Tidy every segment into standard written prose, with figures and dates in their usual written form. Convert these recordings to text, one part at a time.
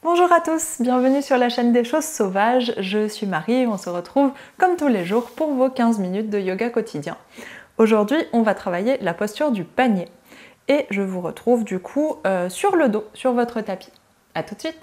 Bonjour à tous, bienvenue sur la chaîne des choses sauvages, je suis Marie et on se retrouve comme tous les jours pour vos 15 minutes de yoga quotidien. Aujourd'hui, on va travailler la posture du panier et je vous retrouve du coup sur le dos, sur votre tapis. A tout de suite.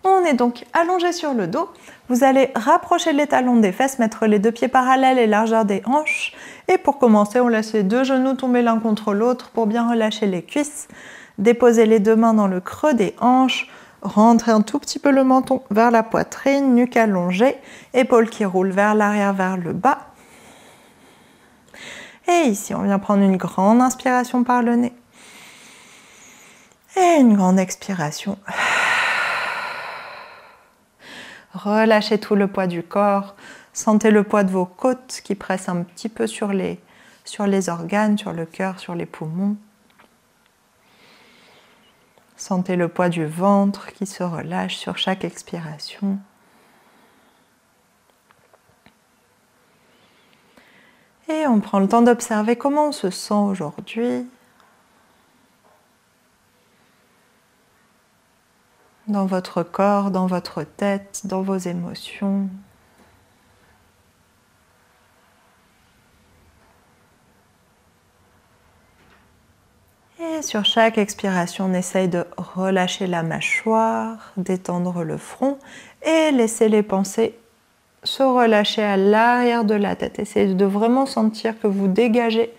On est donc allongé sur le dos. Vous allez rapprocher les talons des fesses, mettre les deux pieds parallèles et largeur des hanches. Et pour commencer, on laisse les deux genoux tomber l'un contre l'autre pour bien relâcher les cuisses. Déposez les deux mains dans le creux des hanches. Rentrez un tout petit peu le menton vers la poitrine, nuque allongée, épaules qui roulent vers l'arrière, vers le bas. Et ici, on vient prendre une grande inspiration par le nez. Et une grande expiration. Relâchez tout le poids du corps. Sentez le poids de vos côtes qui pressent un petit peu sur les organes, sur le cœur, sur les poumons. Sentez le poids du ventre qui se relâche sur chaque expiration. Et on prend le temps d'observer comment on se sent aujourd'hui. Dans votre corps, dans votre tête, dans vos émotions. Et sur chaque expiration, on essaye de relâcher la mâchoire, d'étendre le front et laisser les pensées se relâcher à l'arrière de la tête. Essayez de vraiment sentir que vous dégagez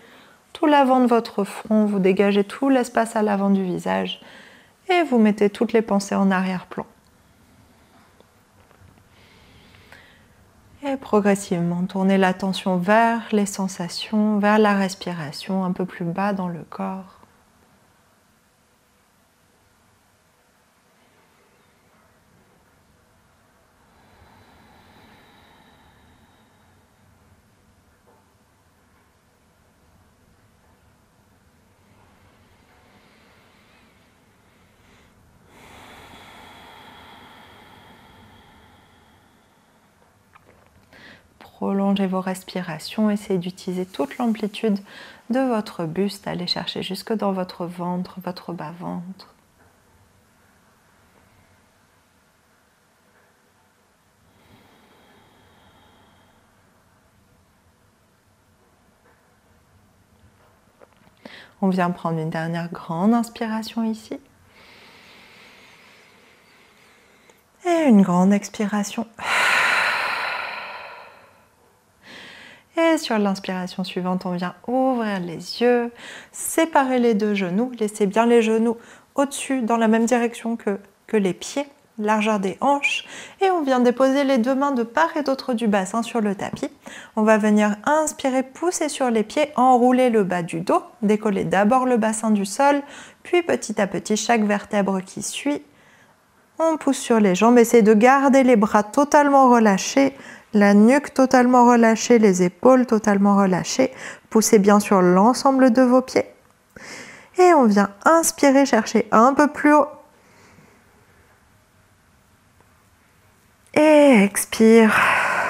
tout l'avant de votre front, vous dégagez tout l'espace à l'avant du visage. Et vous mettez toutes les pensées en arrière-plan. Et progressivement, tournez l'attention vers les sensations, vers la respiration, un peu plus bas dans le corps. Prolongez vos respirations, essayez d'utiliser toute l'amplitude de votre buste, allez chercher jusque dans votre ventre, votre bas-ventre. On vient prendre une dernière grande inspiration ici. Et une grande expiration. Et sur l'inspiration suivante, on vient ouvrir les yeux, séparer les deux genoux, laissez bien les genoux au-dessus, dans la même direction que les pieds, largeur des hanches. Et on vient déposer les deux mains de part et d'autre du bassin sur le tapis. On va venir inspirer, pousser sur les pieds, enrouler le bas du dos, décoller d'abord le bassin du sol, puis petit à petit, chaque vertèbre qui suit. On pousse sur les jambes, essayez de garder les bras totalement relâchés, la nuque totalement relâchée, les épaules totalement relâchées. Poussez bien sur l'ensemble de vos pieds. Et on vient inspirer, chercher un peu plus haut. Et expire.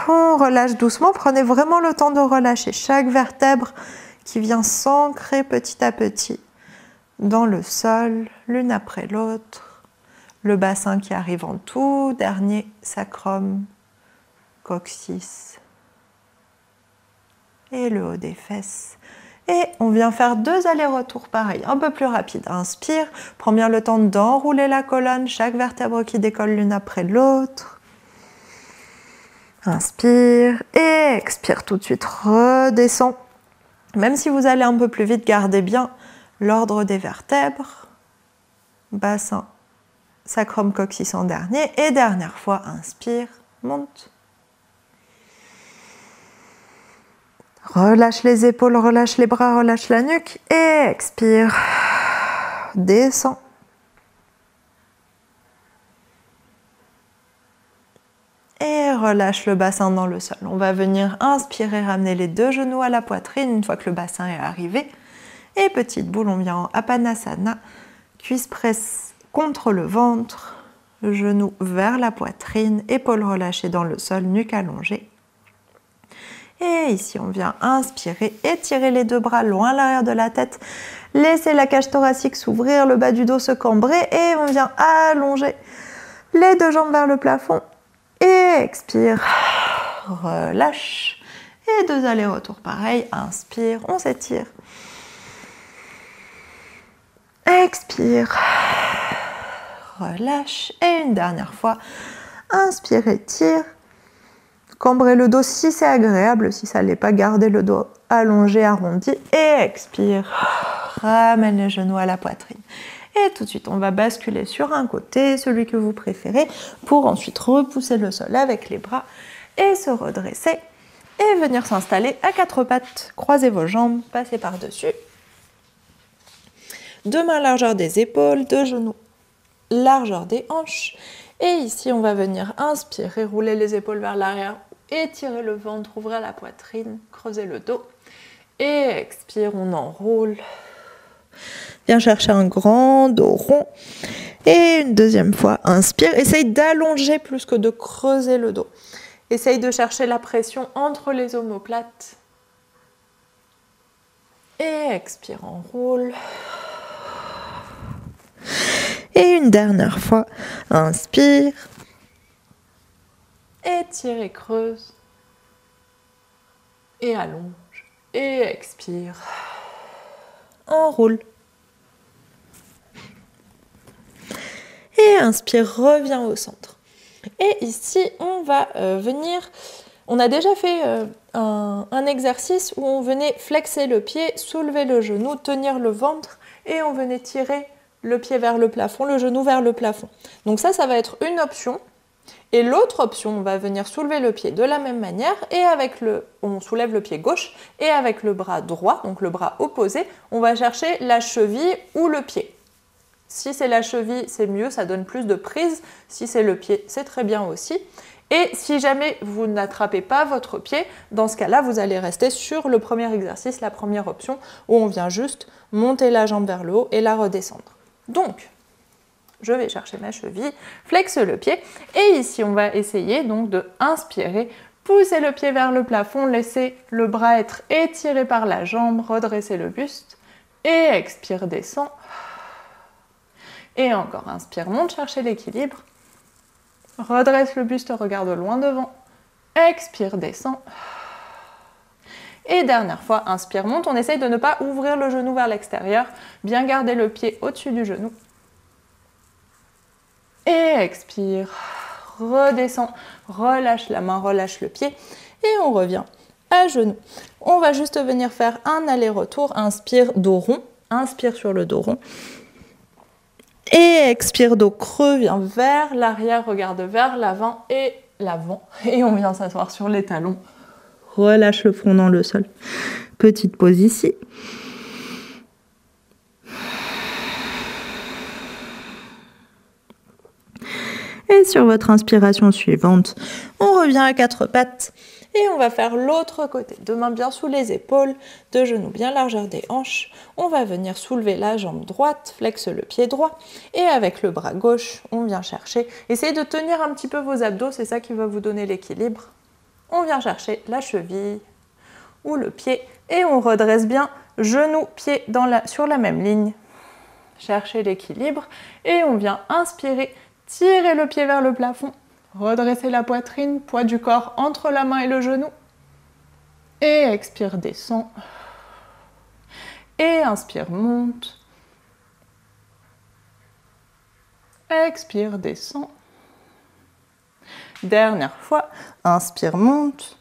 On relâche doucement. Prenez vraiment le temps de relâcher chaque vertèbre qui vient s'ancrer petit à petit dans le sol, l'une après l'autre. Le bassin qui arrive en tout dernier, sacrum, coccyx et le haut des fesses. Et on vient faire deux allers-retours pareil, un peu plus rapide. Inspire, prends bien le temps d'enrouler la colonne, chaque vertèbre qui décolle l'une après l'autre. Inspire et expire tout de suite, redescend. Même si vous allez un peu plus vite, gardez bien l'ordre des vertèbres. Bassin, sacrum, coccyx en dernier. Et dernière fois, inspire, monte. Relâche les épaules, relâche les bras, relâche la nuque et expire. Descends. Et relâche le bassin dans le sol. On va venir inspirer, ramener les deux genoux à la poitrine une fois que le bassin est arrivé. Et petite boule, on vient en Apanasana. Cuisse presse contre le ventre. genoux vers la poitrine, épaules relâchées dans le sol, nuque allongée. Et ici, on vient inspirer, étirer les deux bras loin à l'arrière de la tête. Laissez la cage thoracique s'ouvrir, le bas du dos se cambrer et on vient allonger les deux jambes vers le plafond. Et expire, relâche. Et deux allers-retours pareil, inspire, on s'étire. Expire, relâche. Et une dernière fois, inspire, étire. Cambrez le dos si c'est agréable, si ça ne l'est pas, gardez le dos allongé, arrondi et expire. Ramène les genoux à la poitrine. Et tout de suite, on va basculer sur un côté, celui que vous préférez, pour ensuite repousser le sol avec les bras et se redresser et venir s'installer à quatre pattes. Croisez vos jambes, passez par-dessus. Deux mains largeur des épaules, deux genoux largeur des hanches. Et ici, on va venir inspirer, rouler les épaules vers l'arrière, étirer le ventre, ouvrir la poitrine, creuser le dos. Et expire, on enroule. Viens chercher un grand dos rond. Et une deuxième fois, inspire. Essaye d'allonger plus que de creuser le dos. Essaye de chercher la pression entre les omoplates. Et expire, enroule. Et une dernière fois, inspire. Étire et creuse. Et allonge. Et expire. Enroule. Et inspire, reviens au centre. Et ici, on va venir... On a déjà fait un exercice où on venait flexer le pied, soulever le genou, tenir le ventre et on venait tirer le pied vers le plafond, le genou vers le plafond. Donc ça va être une option. Et l'autre option, on va venir soulever le pied de la même manière et on soulève le pied gauche et avec le bras droit, donc le bras opposé, on va chercher la cheville ou le pied. Si c'est la cheville, c'est mieux, ça donne plus de prise. Si c'est le pied, c'est très bien aussi. Et si jamais vous n'attrapez pas votre pied, dans ce cas-là, vous allez rester sur le premier exercice, la première option, où on vient juste monter la jambe vers le haut et la redescendre. Donc, je vais chercher ma cheville, flexe le pied, et ici, on va essayer donc de inspirer, pousser le pied vers le plafond, laisser le bras être étiré par la jambe, redresser le buste, et expire, descend. Et encore, inspire, monte chercher l'équilibre. Redresse le buste, regarde loin devant. Expire, descend. Et dernière fois, inspire, monte. On essaye de ne pas ouvrir le genou vers l'extérieur. Bien garder le pied au-dessus du genou. Et expire. Redescend. Relâche la main, relâche le pied. Et on revient à genoux. On va juste venir faire un aller-retour. Inspire, dos rond. Inspire sur le dos rond. Et expire, dos creux, viens vers l'arrière, regarde vers l'avant. Et on vient s'asseoir sur les talons. Relâche le front dans le sol. Petite pause ici. Et sur votre inspiration suivante, on revient à quatre pattes. Et on va faire l'autre côté. Deux mains bien sous les épaules, deux genoux bien largeur des hanches. On va venir soulever la jambe droite, flexe le pied droit. Et avec le bras gauche, on vient chercher. Essayez de tenir un petit peu vos abdos, c'est ça qui va vous donner l'équilibre. On vient chercher la cheville ou le pied. Et on redresse bien genou, pied sur la même ligne. Cherchez l'équilibre. Et on vient inspirer, tirer le pied vers le plafond. Redressez la poitrine, poids du corps entre la main et le genou. Et expire, descend. Et inspire, monte. Expire, descend. Dernière fois, inspire, monte.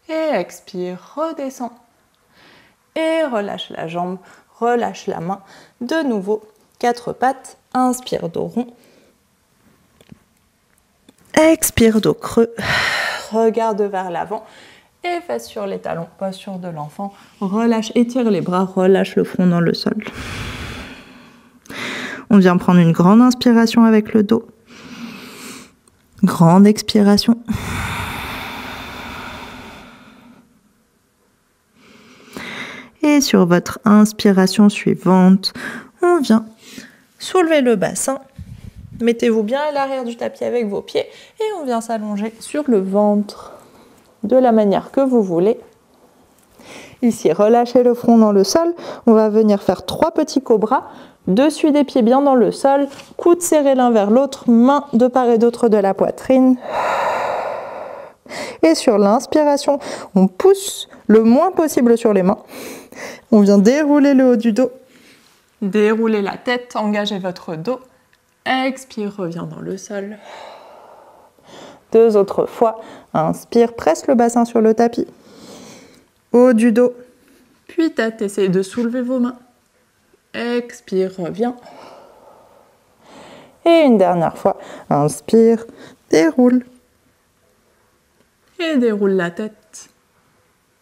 Et expire, redescend. Et relâche la jambe, relâche la main. De nouveau. Quatre pattes, inspire, dos rond. Expire, dos creux. Regarde vers l'avant. Et fesses sur les talons, posture de l'enfant. Relâche, étire les bras, relâche le front dans le sol. On vient prendre une grande inspiration avec le dos. Grande expiration. Et sur votre inspiration suivante, On vient soulever le bassin. Mettez-vous bien à l'arrière du tapis avec vos pieds et on vient s'allonger sur le ventre de la manière que vous voulez. Ici, relâchez le front dans le sol. On va venir faire 3 petits cobras. Dessus des pieds bien dans le sol. Coudes serrés l'un vers l'autre. Mains de part et d'autre de la poitrine. Et sur l'inspiration, on pousse le moins possible sur les mains. On vient dérouler le haut du dos. Déroulez la tête, engagez votre dos. Expire, reviens dans le sol. 2 autres fois. Inspire, presse le bassin sur le tapis. Haut du dos. Puis tête, essayez de soulever vos mains. Expire, reviens. Et une dernière fois. Inspire, déroule. Et déroule la tête.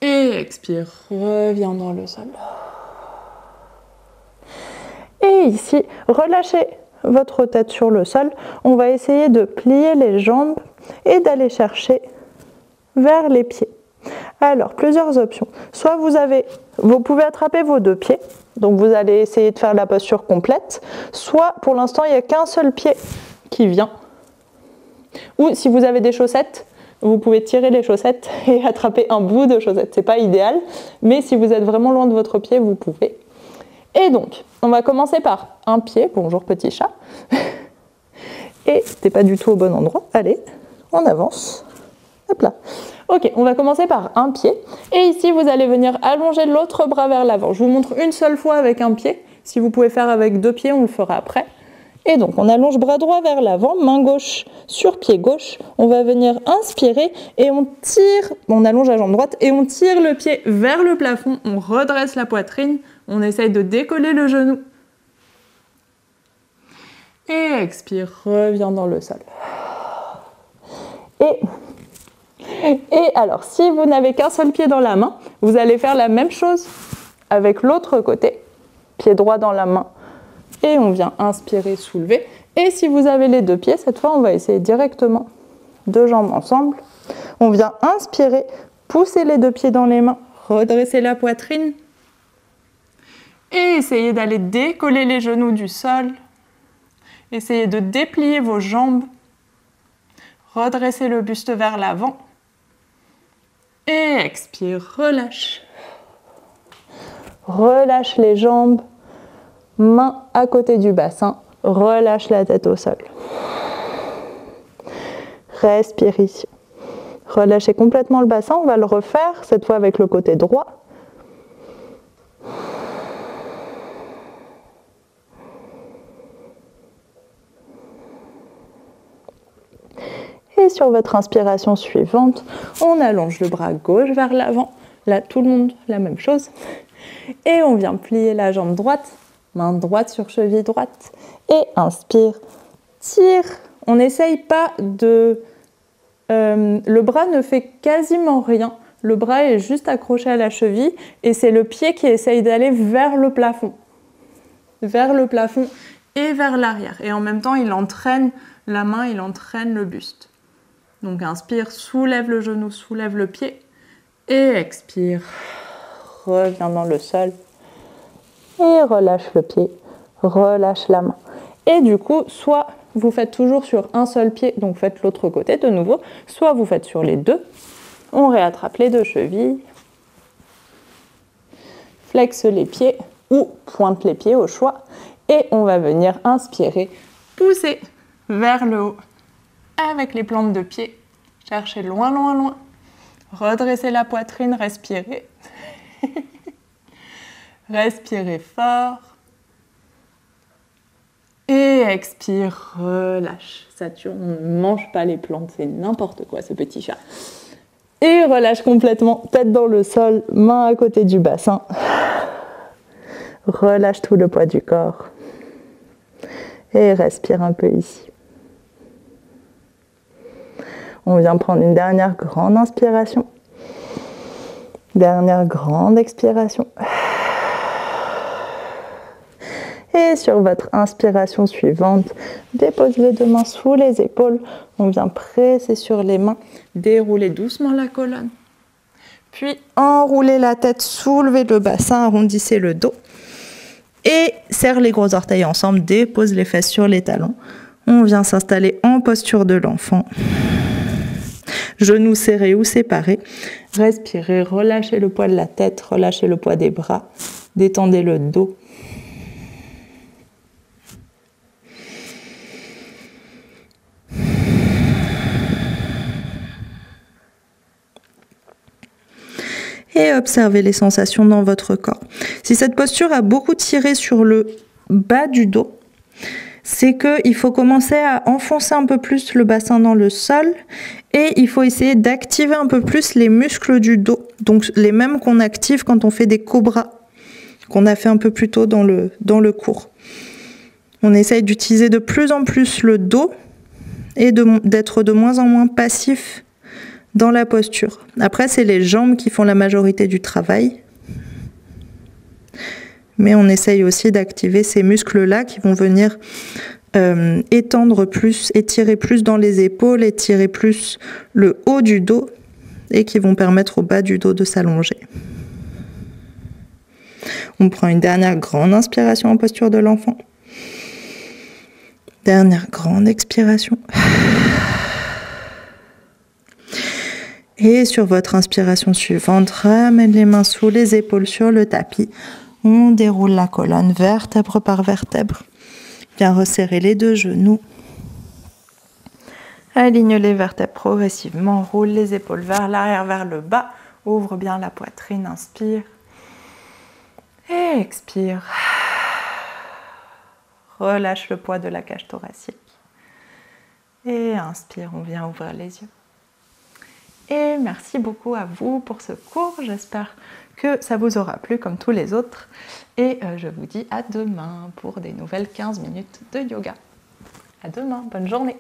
Et expire, reviens dans le sol. Et ici, relâchez votre tête sur le sol. On va essayer de plier les jambes et d'aller chercher vers les pieds. Alors, plusieurs options. Soit vous pouvez attraper vos 2 pieds, donc vous allez essayer de faire la posture complète. Soit, pour l'instant, il n'y a qu'un seul pied qui vient. Ou si vous avez des chaussettes, vous pouvez tirer les chaussettes et attraper un bout de chaussette. C'est pas idéal, mais si vous êtes vraiment loin de votre pied, vous pouvez. Et donc, on va commencer par un pied. Bonjour petit chat. Et t'es pas du tout au bon endroit. Allez, on avance. Hop là. Ok, on va commencer par un pied. Et ici, vous allez venir allonger l'autre bras vers l'avant. Je vous montre une seule fois avec un pied. Si vous pouvez faire avec 2 pieds, on le fera après. Et donc, on allonge bras droit vers l'avant, main gauche sur pied gauche. On va venir inspirer et on tire, on allonge la jambe droite et on tire le pied vers le plafond. On redresse la poitrine. On essaye de décoller le genou. Et expire, reviens dans le sol. Et alors, si vous n'avez qu'un seul pied dans la main, vous allez faire la même chose avec l'autre côté. Pied droit dans la main. Et on vient inspirer, soulever. Et si vous avez les 2 pieds, cette fois, on va essayer directement 2 jambes ensemble. On vient inspirer, pousser les 2 pieds dans les mains, redresser la poitrine. Et essayez d'aller décoller les genoux du sol. Essayez de déplier vos jambes. Redressez le buste vers l'avant. Et expire, relâche. Relâche les jambes. Main à côté du bassin. Relâche la tête au sol. Respire ici. Relâchez complètement le bassin. On va le refaire, cette fois avec le côté droit. Et sur votre inspiration suivante, on allonge le bras gauche vers l'avant. Là, tout le monde, la même chose. Et on vient plier la jambe droite, main droite sur cheville droite. Et inspire, tire. On n'essaye pas de... le bras ne fait quasiment rien. Le bras est juste accroché à la cheville et c'est le pied qui essaye d'aller vers le plafond. Vers le plafond et vers l'arrière. Et en même temps, il entraîne la main, il entraîne le buste. Donc inspire, soulève le genou, soulève le pied. Et expire, reviens dans le sol. Et relâche le pied, relâche la main. Et du coup, soit vous faites toujours sur un seul pied, donc faites l'autre côté de nouveau, soit vous faites sur les 2. On réattrape les 2 chevilles. Flexe les pieds ou pointe les pieds au choix. Et on va venir inspirer, pousser vers le haut avec les plantes de pied. Cherchez loin, loin, loin. Redressez la poitrine, respirez. Respirez fort. Et expire, relâche. Saturne, on ne mange pas les plantes, c'est n'importe quoi ce petit chat. Et relâche complètement, tête dans le sol, main à côté du bassin. Relâche tout le poids du corps. Et respire un peu ici. On vient prendre une dernière grande inspiration. Dernière grande expiration. Et sur votre inspiration suivante, déposez les 2 mains sous les épaules. On vient presser sur les mains, dérouler doucement la colonne. Puis enroulez la tête, soulevez le bassin, arrondissez le dos. Et serre les gros orteils ensemble, dépose les fesses sur les talons. On vient s'installer en posture de l'enfant. Genoux serrés ou séparés. Respirez, relâchez le poids de la tête, relâchez le poids des bras. Détendez le dos. Et observez les sensations dans votre corps. Si cette posture a beaucoup tiré sur le bas du dos, c'est qu'il faut commencer à enfoncer un peu plus le bassin dans le sol et il faut essayer d'activer un peu plus les muscles du dos. Donc les mêmes qu'on active quand on fait des cobras, qu'on a fait un peu plus tôt dans le cours. On essaye d'utiliser de plus en plus le dos et d'être de moins en moins passif dans la posture. Après, c'est les jambes qui font la majorité du travail. Mais on essaye aussi d'activer ces muscles-là qui vont venir étendre plus, étirer plus dans les épaules, étirer plus le haut du dos et qui vont permettre au bas du dos de s'allonger. On prend une dernière grande inspiration en posture de l'enfant. Dernière grande expiration. Et sur votre inspiration suivante, ramène les mains sous les épaules sur le tapis. On déroule la colonne vertèbre par vertèbre. Bien resserrer les deux genoux. Aligne les vertèbres progressivement. Roule les épaules vers l'arrière, vers le bas. Ouvre bien la poitrine. Inspire. Et expire. Relâche le poids de la cage thoracique. Et inspire, on vient ouvrir les yeux. Et merci beaucoup à vous pour ce cours. J'espère que ça vous aura plu comme tous les autres. Et je vous dis à demain pour des nouvelles 15 minutes de yoga. À demain, bonne journée.